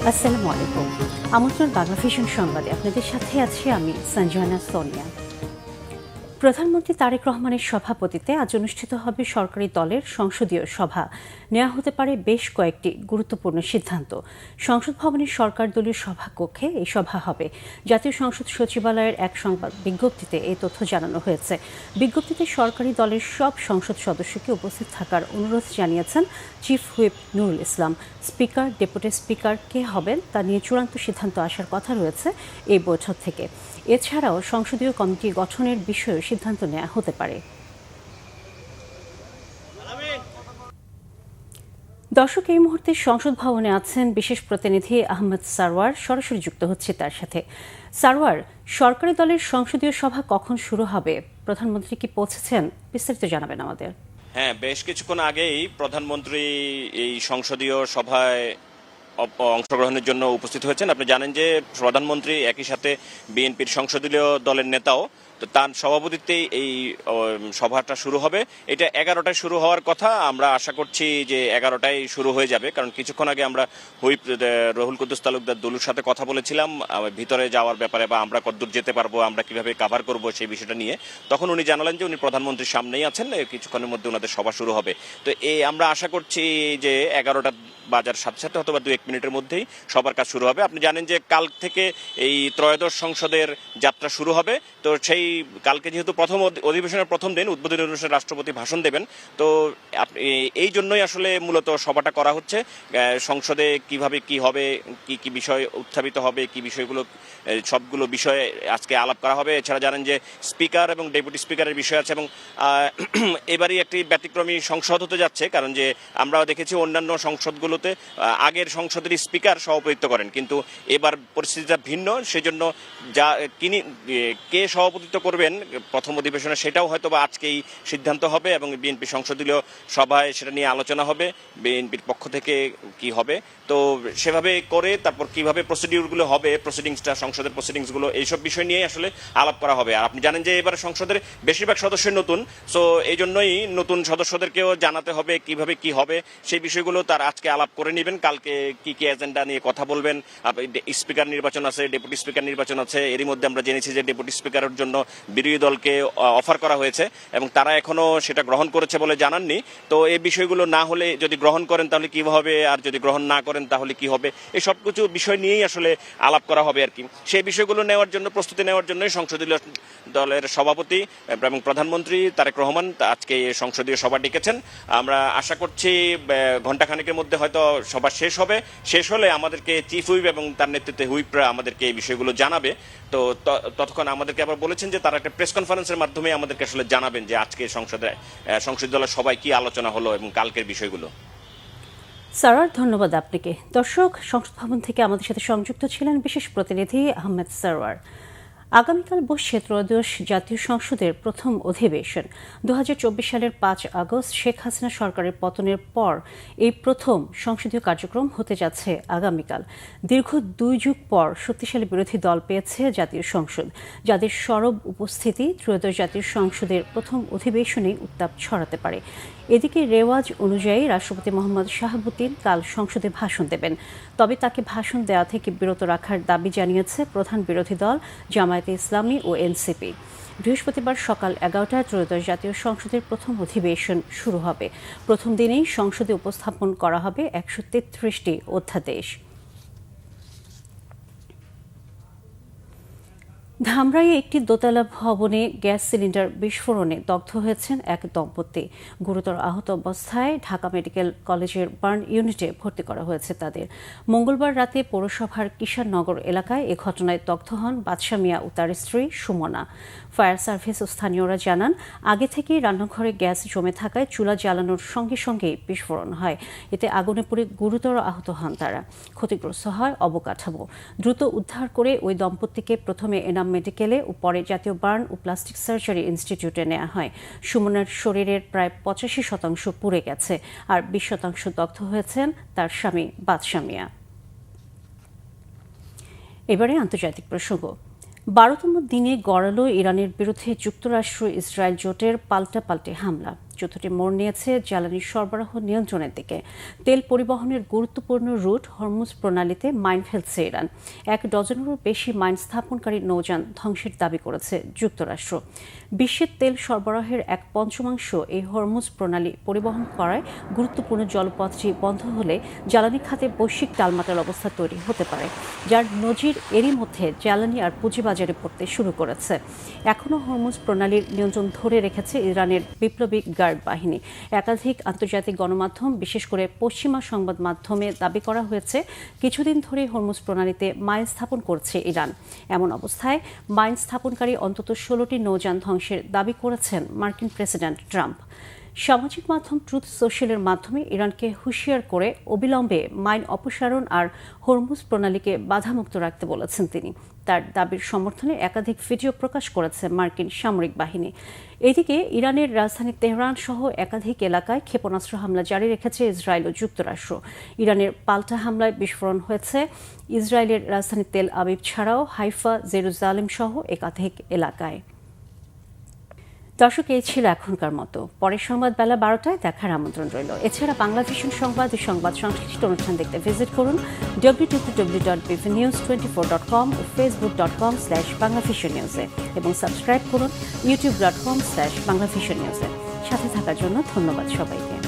আসসালামু আলাইকুম। আমন্ত্রণ বাংলা ভিশন সংবাদে আপনাদের সাথে আছি আমি সঞ্জনা সোনিয়া। প্রধানমন্ত্রী তারেক রহমানের সভাপতিত্বে আজ অনুষ্ঠিত হবে সরকারি দলের সংসদীয় সভা। নেওয়া হতে পারে বেশ কয়েকটি গুরুত্বপূর্ণ সিদ্ধান্ত। সংসদ ভবনের সরকার দলীয় সভাকক্ষে এই সভা হবে। জাতীয় সংসদ সচিবালয়ের এক সংবাদ বিজ্ঞপ্তিতে এই তথ্য জানানো হয়েছে। বিজ্ঞপ্তিতে সরকারি দলের সব সংসদ সদস্যকে উপস্থিত থাকার অনুরোধ জানিয়েছেন chief whip Nurul Islam. Speaker, deputy speaker কে হবেন তা নিয়ে চূড়ান্ত সিদ্ধান্ত আসার কথা রয়েছে এই বৈঠক থেকে। এছাড়াও সংসদীয় কমিটি গঠনের বিষয়েও সিদ্ধান্ত নেওয়া হতে পারে। দর্শক, এই মুহূর্তে সংসদ ভবনে আছেন বিশেষ প্রতিনিধি আহমেদ সারওয়ার। সরাসরি যুক্ত হচ্ছে তার সাথে। সারওয়ার, সরকারি দলের সংসদীয় সভা কখন শুরু হবে? প্রধানমন্ত্রী কি পৌঁছেছেন? বিস্তারিত জানাবেন আমাদের। হ্যাঁ, বেশ কিছুক্ষণ আগেই প্রধানমন্ত্রী এই সংসদীয় সভায় অংশগ্রহণের জন্য উপস্থিত হয়েছেন। আপনি জানেন যে প্রধানমন্ত্রী একই সাথে বিএনপির সংসদীয় দলের নেতাও, তো তার সভাপতিত্বেই এই সভাটা শুরু হবে। এটা 11টায় শুরু হওয়ার কথা। আমরা আশা করছি যে 11টায় শুরু হয়ে যাবে, কারণ কিছুক্ষণ আগে আমরা হুইপ রহুল কুদ্দুস তালুকদার দুলুর সাথে কথা বলেছিলাম ভিতরে যাওয়ার ব্যাপারে, বা আমরা কতদূর যেতে পারবো, আমরা কিভাবে কাভার করব সেই বিষয়টা নিয়ে। তখন উনি জানালেন যে উনি প্রধানমন্ত্রীর সামনেই আছেন, কিছুক্ষণের মধ্যে ওনাদের সভা শুরু হবে। তো আমরা আশা করছি যে 11টা বাজার সাথে সাথে অথবা 2-1 মিনিটের মধ্যেই সবার কাজ শুরু হবে। আপনি জানেন যে কাল থেকে এই ত্রয়োদশ সংসদের যাত্রা শুরু হবে। তো সেই কালকে যেহেতু প্রথম অধিবেশনের প্রথম দিন, উদ্বোধনী অনুষ্ঠানে রাষ্ট্রপতি ভাষণ দেবেন, তো এই জন্যই আসলে মূলত সভাটা করা হচ্ছে। সংসদে কিভাবে কি হবে, কি কি বিষয় উত্থাপিত হবে, কি বিষয়গুলো, সবগুলো বিষয়ে আজকে আলাপ করা হবে। এছাড়া জানেন যে স্পিকার এবং ডেপুটি স্পিকারের বিষয় আছে, এবং এবারই একটি ব্যতিক্রমী সংসদ হতে যাচ্ছে, কারণ যে আমরা দেখেছি অন্যান্য সংসদগুলোতে আগের সংসদের স্পিকার সভাপতিত্ব করেন, কিন্তু এবার পরিস্থিতিটা ভিন্ন। সেজন্য কে সভাপতিত্ব করবেন প্রথম অধিবেশনে সেটাও হয়তো বা আজকেই সিদ্ধান্ত হবে, এবং বিএনপি সংসদীয় সভায় সেটা নিয়ে আলোচনা হবে বিএনপির পক্ষ থেকে কি হবে। তো সেভাবে করে তারপর কিভাবে প্রসিডিউরগুলো হবে, সংসদের প্রসিডিংসগুলো, এইসব বিষয় নিয়ে আসলে আলাপ করা হবে। আর আপনি জানেন যে এবার সংসদের বেশিরভাগ সদস্যই নতুন, সো এই জন্যই নতুন সদস্যদেরকেও জানাতে হবে কিভাবে কি হবে। সেই বিষয়গুলো তার আজকে আলাপ করে নেবেন। কালকে কি কি এজেন্ডা নিয়ে কথা বলবেন। স্পিকার নির্বাচন আছে, ডেপুটি স্পিকার নির্বাচন আছে। এরই মধ্যে আমরা জেনেছি যে ডেপুটি স্পিকারের জন্য বিরোধী দলকে অফার করা হয়েছে, এবং তারা এখনো সেটা গ্রহণ করেছে বলে জানাননি। তো এই বিষয়গুলো না হলে, যদি গ্রহণ করেন তাহলে কি হবে, আর যদি গ্রহণ না করেন তাহলে কি হবে, এই সব কিছু বিষয় নিয়েই আসলে আলাপ করা হবে আর কি। সেই বিষয়গুলো নেওয়ার জন্য, প্রস্তুতি নেওয়ার জন্যই সংসদীয় দলের সভাপতি এবং প্রধানমন্ত্রী তারেক রহমান আজকে সংসদীয় সভা ডেকেছেন। আমরা আশা করছি ঘণ্টাখানেকের মধ্যে হয়তো সভা শেষ হবে। শেষ হলে আমাদেরকে চিফ হুইপ এবং তার নেতৃত্বে হুইপরা আমাদেরকে এই বিষয়গুলো জানাবে। তো ততক্ষণ আমাদেরকে আবার বলেছেন যে তারা একটা প্রেস কনফারেন্সের মাধ্যমে আমাদেরকে আসলে জানাবেন যে আজকে সংসদীয় দলের সবাই কি আলোচনা হলো এবং কালকের বিষয়গুলো। স্যার, ধন্যবাদ আপনাকে। দর্শক, সংসদ ভবন থেকে আমাদের সাথে সংযুক্ত ছিলেন বিশেষ প্রতিনিধি আহমেদ সারওয়ার। আগামীকাল বসছে ত্রয়োদশ জাতীয় সংসদের প্রথম অধিবেশন। 2024 সালের 5 আগস্ট শেখ হাসিনা সরকারের পতনের পর এই প্রথম সংসদীয় কার্যক্রম হতে যাচ্ছে আগামীকাল। দীর্ঘ 2 যুগ পর শক্তিশালী বিরোধী দল পেয়েছে জাতীয় সংসদ, যাদের সরব উপস্থিতি ত্রয়োদশ জাতীয় সংসদের প্রথম অধিবেশনেই উত্তাপ ছড়াতে পারে। এদিকে রেওয়াজ অনুযায়ী রাষ্ট্রপতি মোহাম্মদ শাহাবুদ্দিন কাল সংসদে ভাষণ দেবেন, তবে তাকে ভাষণ দেওয়া থেকে বিরত রাখার দাবি জানিয়েছে প্রধান বিরোধী দল জামায়াতে ইসলামী ও এনসিপি। বৃহস্পতিবার সকাল 11টায় ত্রয়োদশ জাতীয় সংসদের প্রথম অধিবেশন শুরু হবে। প্রথম দিনেই সংসদে উপস্থাপন করা হবে 133টি অধ্যাদেশ। ধামরাইয়ে একটি দোতলা ভবনে গ্যাস সিলিন্ডার বিস্ফোরণে দগ্ধ হয়েছেন এক দম্পতি। গুরুতর আহত অবস্থায় ঢাকা মেডিকেল কলেজের বার্ন ইউনিটে ভর্তি করা হয়েছে তাদের। মঙ্গলবার রাতে পৌরসভার কিষাননগর এলাকায় এ ঘটনায় দগ্ধ হন বাদশা মিয়া ও তার স্ত্রী সুমনা। ফায়ার সার্ভিস ও স্থানীয়রা জানান, আগে থেকেই রান্নাঘরে গ্যাস জমে থাকায় চুলা জ্বালানোর সঙ্গে সঙ্গেই বিস্ফোরণ হয়। এতে আগুনে পুড়ে গুরুতর আহত হন তারা। ক্ষতিগ্রস্ত হয় অবকাঠামো। দ্রুত উদ্ধার করে ওই দম্পতিকে প্রথমে এনাম মেডিকেলে ও পরে জাতীয় বার্ন ও প্লাস্টিক সার্জারি ইনস্টিটিউটে নেওয়া হয়। সুমনার শরীরের প্রায় 85% পুড়ে গেছে, আর 20% দগ্ধ হয়েছেন তার স্বামী বাদশা মিয়া। এবারে আন্তর্জাতিক প্রসঙ্গ। 12তম দিনে গড়ালো ইরানের বিরুদ্ধে যুক্তরাষ্ট্র ইসরায়েল জোটের পাল্টাপাল্টি হামলা। যুদ্ধটি মোড় নিয়েছে জ্বালানি সরবরাহ নিয়ন্ত্রণের দিকে। তেল পরিবহনের গুরুত্বপূর্ণ রুট হরমুজ প্রণালীতে মাইন ফেলছে ইরান। 1 ডজনেরও বেশি মাইন স্থাপনকারী নৌযান ধ্বংসের দাবি করেছে যুক্তরাষ্ট্র। বিশ্বের তেল সরবরাহের 1/5 এই হরমুজ প্রণালী পরিবহন করায় গুরুত্বপূর্ণ জলপথটি বন্ধ হলে জ্বালানি খাতে বৈশ্বিক টালমাটাল অবস্থা তৈরি হতে পারে, যার নজির এরই মধ্যে জ্বালানি আর পুঁজিবাজারে পড়তে শুরু করেছে। এখনও হরমুজ প্রণালীর নিয়ন্ত্রণ ধরে রেখেছে ইরানের বিপ্লবী গার্ড বাহিনী। একাধিক আন্তর্জাতিক গণমাধ্যম, বিশেষ করে পশ্চিমা সংবাদ মাধ্যমে দাবি করা হয়েছে কিছুদিন ধরে হরমুজ প্রণালীতে মাইন স্থাপন করছে ইরান। এমন অবস্থায় মাইন স্থাপনকারী অন্তত 16টি নৌযান ধ্বংসের দাবি করেছেন মার্কিন প্রেসিডেন্ট ট্রাম্প। সামাজিক মাধ্যম ট্রুথ সোশ্যালের মাধ্যমে ইরানকে হুঁশিয়ার করে অবিলম্বে মাইন অপসারণ আর হরমুজ প্রণালীকে বাধামুক্ত রাখতে বলেছেন তিনি। তার দাবির সমর্থনে একাধিক ভিডিও প্রকাশ করেছে মার্কিন সামরিক বাহিনী। এদিকে ইরানের রাজধানী তেহরান সহ একাধিক এলাকায় ক্ষেপণাস্ত্র হামলা জারি রেখেছে ইসরায়েল ও যুক্তরাষ্ট্র। ইরানের পাল্টা হামলায় বিস্ফোরণ হয়েছে ইসরায়েলের রাজধানী তেল আবিব ছাড়াও হাইফা, জেরুজালেম সহ একাধিক এলাকায়। দর্শক, এই ছিল এখনকার মতো। পরের সংবাদ বেলা 12টায় দেখার আমন্ত্রণ রইল। এছাড়া বাংলাভিশন সংবাদ ও সংবাদ সংশ্লিষ্ট অনুষ্ঠান দেখতে ভিজিট করুন www.bvnews24.com ও facebook.com/banglavisionnews এবং সাবস্ক্রাইব করুন youtube.com/banglavisionnews। সাথে থাকার জন্য ধন্যবাদ সবাইকে।